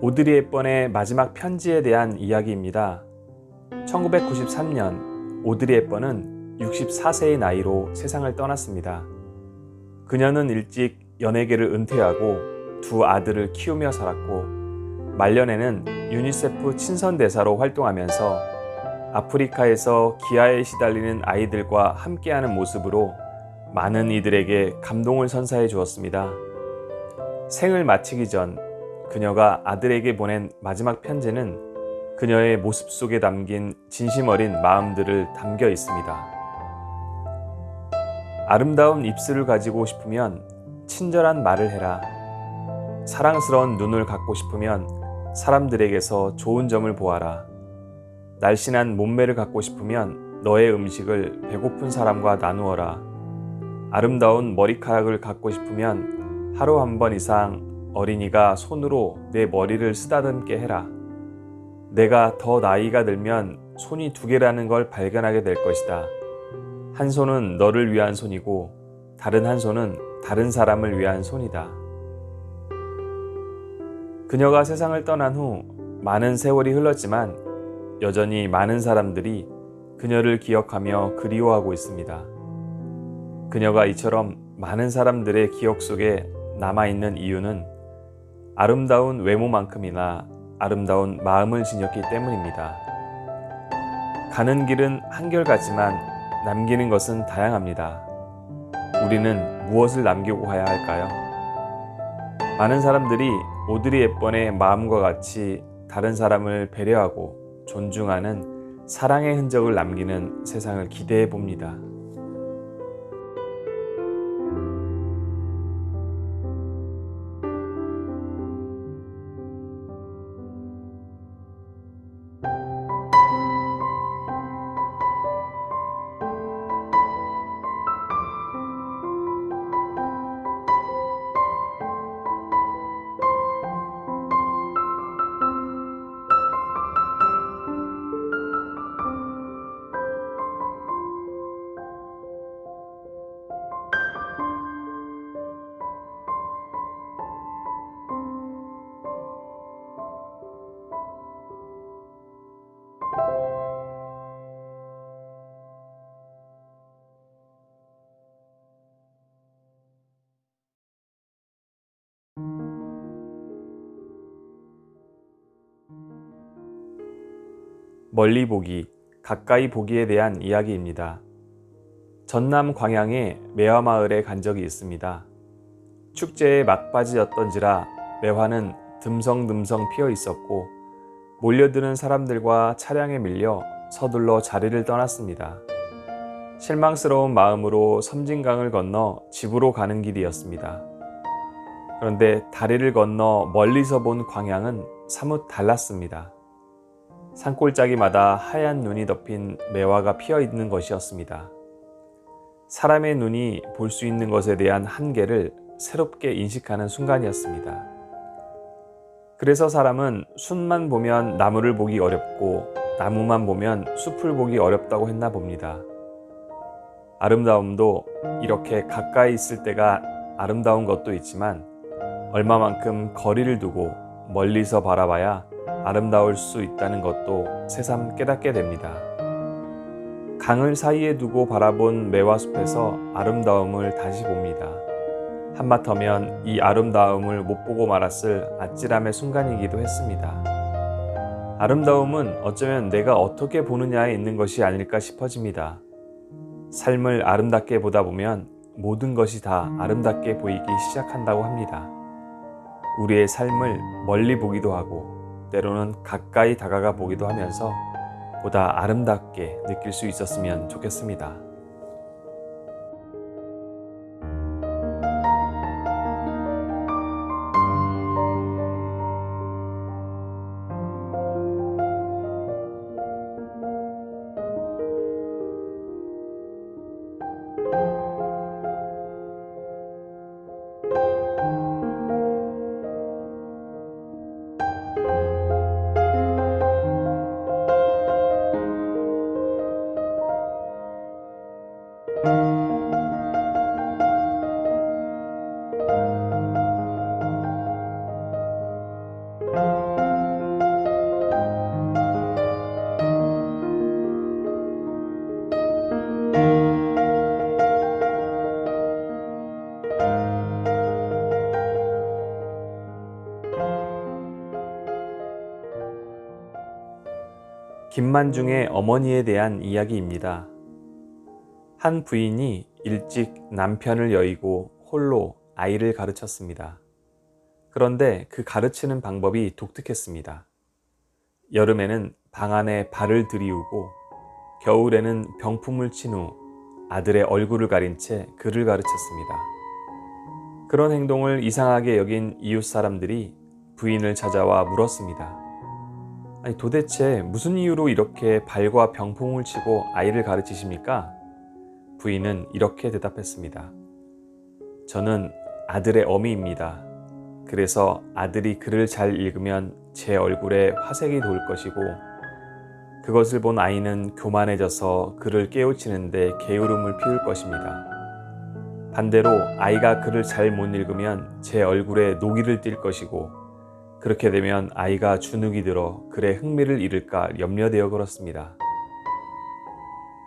오드리 헵번의 마지막 편지에 대한 이야기입니다. 1993년 오드리 헵번은 64세의 나이로 세상을 떠났습니다. 그녀는 일찍 연예계를 은퇴하고 두 아들을 키우며 살았고 말년에는 유니세프 친선대사로 활동하면서 아프리카에서 기아에 시달리는 아이들과 함께하는 모습으로 많은 이들에게 감동을 선사해 주었습니다. 생을 마치기 전 그녀가 아들에게 보낸 마지막 편지는 그녀의 모습 속에 담긴 진심 어린 마음들을 담겨 있습니다. 아름다운 입술을 가지고 싶으면 친절한 말을 해라. 사랑스러운 눈을 갖고 싶으면 사람들에게서 좋은 점을 보아라. 날씬한 몸매를 갖고 싶으면 너의 음식을 배고픈 사람과 나누어라. 아름다운 머리카락을 갖고 싶으면 하루 한 번 이상 어린이가 손으로 내 머리를 쓰다듬게 해라. 내가 더 나이가 들면 손이 두 개라는 걸 발견하게 될 것이다. 한 손은 너를 위한 손이고 다른 한 손은 다른 사람을 위한 손이다. 그녀가 세상을 떠난 후 많은 세월이 흘렀지만 여전히 많은 사람들이 그녀를 기억하며 그리워하고 있습니다. 그녀가 이처럼 많은 사람들의 기억 속에 남아있는 이유는 아름다운 외모만큼이나 아름다운 마음을 지녔기 때문입니다. 가는 길은 한결같지만 남기는 것은 다양합니다. 우리는 무엇을 남기고 가야 할까요? 많은 사람들이 오드리 헵번의 마음과 같이 다른 사람을 배려하고 존중하는 사랑의 흔적을 남기는 세상을 기대해 봅니다. 멀리 보기, 가까이 보기에 대한 이야기입니다. 전남 광양의 매화마을에 간 적이 있습니다. 축제의 막바지였던지라 매화는 듬성듬성 피어 있었고 몰려드는 사람들과 차량에 밀려 서둘러 자리를 떠났습니다. 실망스러운 마음으로 섬진강을 건너 집으로 가는 길이었습니다. 그런데 다리를 건너 멀리서 본 광양은 사뭇 달랐습니다. 산골짜기마다 하얀 눈이 덮인 매화가 피어 있는 것이었습니다. 사람의 눈이 볼 수 있는 것에 대한 한계를 새롭게 인식하는 순간이었습니다. 그래서 사람은 숲만 보면 나무를 보기 어렵고 나무만 보면 숲을 보기 어렵다고 했나 봅니다. 아름다움도 이렇게 가까이 있을 때가 아름다운 것도 있지만 얼마만큼 거리를 두고 멀리서 바라봐야 아름다울 수 있다는 것도 새삼 깨닫게 됩니다. 강을 사이에 두고 바라본 매화숲에서 아름다움을 다시 봅니다. 한마터면 이 아름다움을 못 보고 말았을 아찔함의 순간이기도 했습니다. 아름다움은 어쩌면 내가 어떻게 보느냐에 있는 것이 아닐까 싶어집니다. 삶을 아름답게 보다 보면 모든 것이 다 아름답게 보이기 시작한다고 합니다. 우리의 삶을 멀리 보기도 하고 때로는 가까이 다가가 보기도 하면서 보다 아름답게 느낄 수 있었으면 좋겠습니다. 김만중의 어머니에 대한 이야기입니다. 한 부인이 일찍 남편을 여의고 홀로 아이를 가르쳤습니다. 그런데 그 가르치는 방법이 독특했습니다. 여름에는 방 안에 발을 들이우고 겨울에는 병풍을 친 후 아들의 얼굴을 가린 채 글을 가르쳤습니다. 그런 행동을 이상하게 여긴 이웃 사람들이 부인을 찾아와 물었습니다. 아니, 도대체 무슨 이유로 이렇게 발과 병풍을 치고 아이를 가르치십니까? 부인은 이렇게 대답했습니다. 저는 아들의 어미입니다. 그래서 아들이 글을 잘 읽으면 제 얼굴에 화색이 돌 것이고 그것을 본 아이는 교만해져서 글을 깨우치는데 게으름을 피울 것입니다. 반대로 아이가 글을 잘 못 읽으면 제 얼굴에 노기를 띌 것이고 그렇게 되면 아이가 주눅이 들어 글에 흥미를 잃을까 염려되어 그렇습니다.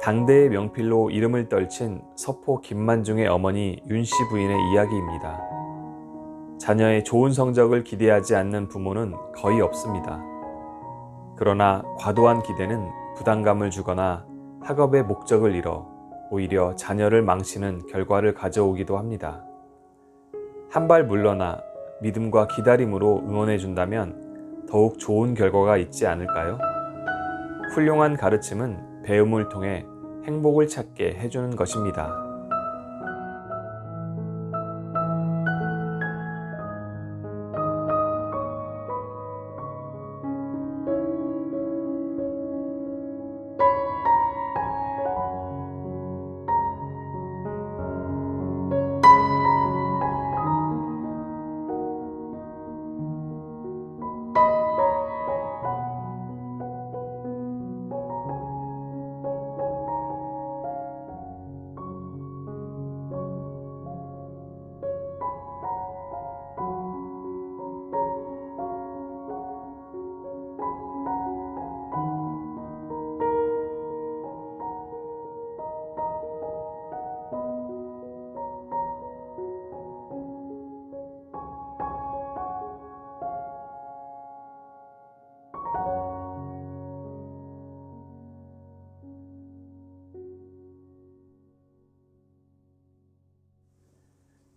당대의 명필로 이름을 떨친 서포 김만중의 어머니 윤씨 부인의 이야기입니다. 자녀의 좋은 성적을 기대하지 않는 부모는 거의 없습니다. 그러나 과도한 기대는 부담감을 주거나 학업의 목적을 잃어 오히려 자녀를 망치는 결과를 가져오기도 합니다. 한 발 물러나 믿음과 기다림으로 응원해 준다면 더욱 좋은 결과가 있지 않을까요? 훌륭한 가르침은 배움을 통해 행복을 찾게 해주는 것입니다.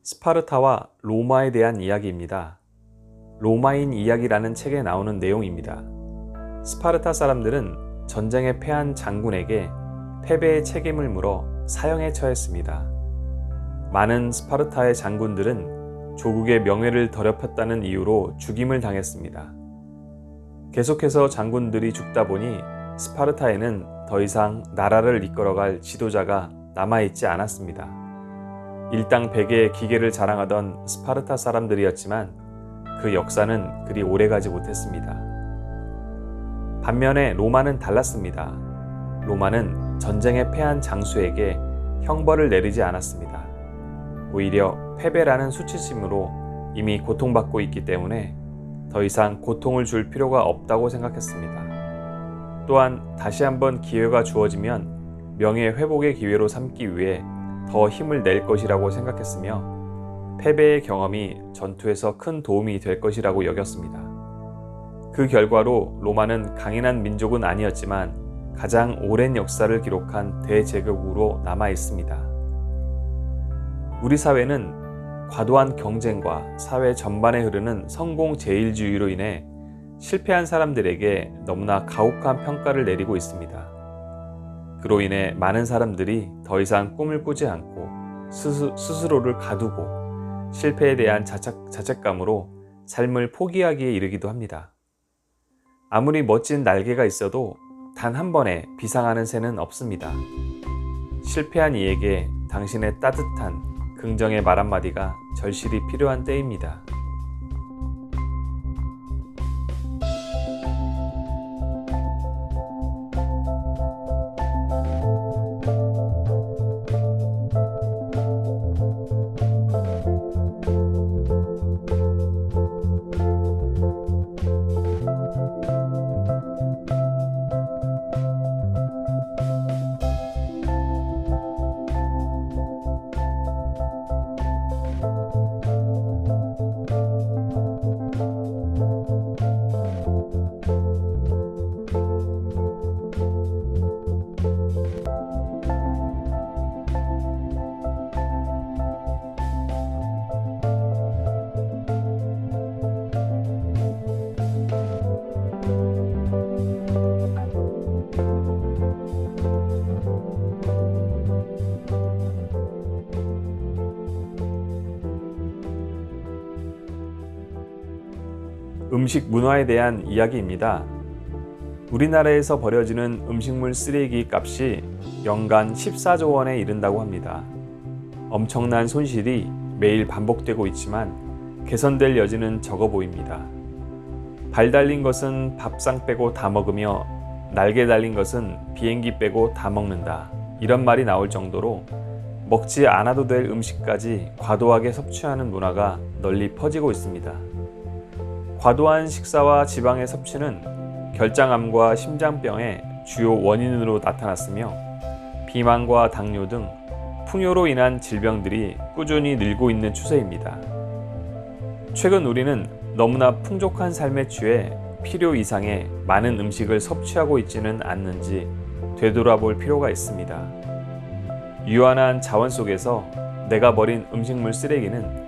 스파르타와 로마에 대한 이야기입니다. 로마인 이야기라는 책에 나오는 내용입니다. 스파르타 사람들은 전쟁에 패한 장군에게 패배의 책임을 물어 사형에 처했습니다. 많은 스파르타의 장군들은 조국의 명예를 더럽혔다는 이유로 죽임을 당했습니다. 계속해서 장군들이 죽다 보니 스파르타에는 더 이상 나라를 이끌어갈 지도자가 남아있지 않았습니다. 일당백의 기계를 자랑하던 스파르타 사람들이었지만 그 역사는 그리 오래가지 못했습니다. 반면에 로마는 달랐습니다. 로마는 전쟁에 패한 장수에게 형벌을 내리지 않았습니다. 오히려 패배라는 수치심으로 이미 고통받고 있기 때문에 더 이상 고통을 줄 필요가 없다고 생각했습니다. 또한 다시 한번 기회가 주어지면 명예 회복의 기회로 삼기 위해 더 힘을 낼 것이라고 생각했으며 패배의 경험이 전투에서 큰 도움이 될 것이라고 여겼습니다. 그 결과로 로마는 강인한 민족은 아니었지만 가장 오랜 역사를 기록한 대제국으로 남아 있습니다. 우리 사회는 과도한 경쟁과 사회 전반에 흐르는 성공 제일주의로 인해 실패한 사람들에게 너무나 가혹한 평가를 내리고 있습니다. 그로 인해 많은 사람들이 더 이상 꿈을 꾸지 않고 스스로를 가두고 실패에 대한 자책감으로 삶을 포기하기에 이르기도 합니다. 아무리 멋진 날개가 있어도 단 한 번에 비상하는 새는 없습니다. 실패한 이에게 당신의 따뜻한 긍정의 말 한마디가 절실히 필요한 때입니다. 음식 문화에 대한 이야기입니다. 우리나라에서 버려지는 음식물 쓰레기 값이 연간 14조 원에 이른다고 합니다. 엄청난 손실이 매일 반복되고 있지만 개선될 여지는 적어 보입니다. 발 달린 것은 밥상 빼고 다 먹으며 날개 달린 것은 비행기 빼고 다 먹는다. 이런 말이 나올 정도로 먹지 않아도 될 음식까지 과도하게 섭취하는 문화가 널리 퍼지고 있습니다. 과도한 식사와 지방의 섭취는 결장암과 심장병의 주요 원인으로 나타났으며 비만과 당뇨 등 풍요로 인한 질병들이 꾸준히 늘고 있는 추세입니다. 최근 우리는 너무나 풍족한 삶에 취해 필요 이상의 많은 음식을 섭취하고 있지는 않는지 되돌아볼 필요가 있습니다. 유한한 자원 속에서 내가 버린 음식물 쓰레기는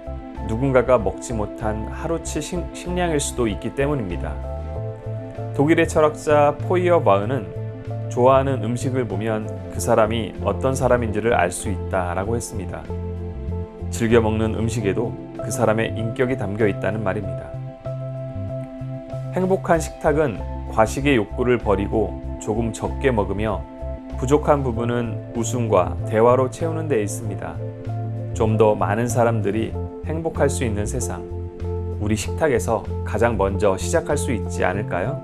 누군가가 먹지 못한 하루치 식량일 수도 있기 때문입니다. 독일의 철학자 포이어바흐는 좋아하는 음식을 보면 그 사람이 어떤 사람인지를 알 수 있다라고 했습니다. 즐겨 먹는 음식에도 그 사람의 인격이 담겨 있다는 말입니다. 행복한 식탁은 과식의 욕구를 버리고 조금 적게 먹으며 부족한 부분은 웃음과 대화로 채우는 데 있습니다. 좀 더 많은 사람들이 행복할 수 있는 세상, 우리 식탁에서 가장 먼저 시작할 수 있지 않을까요?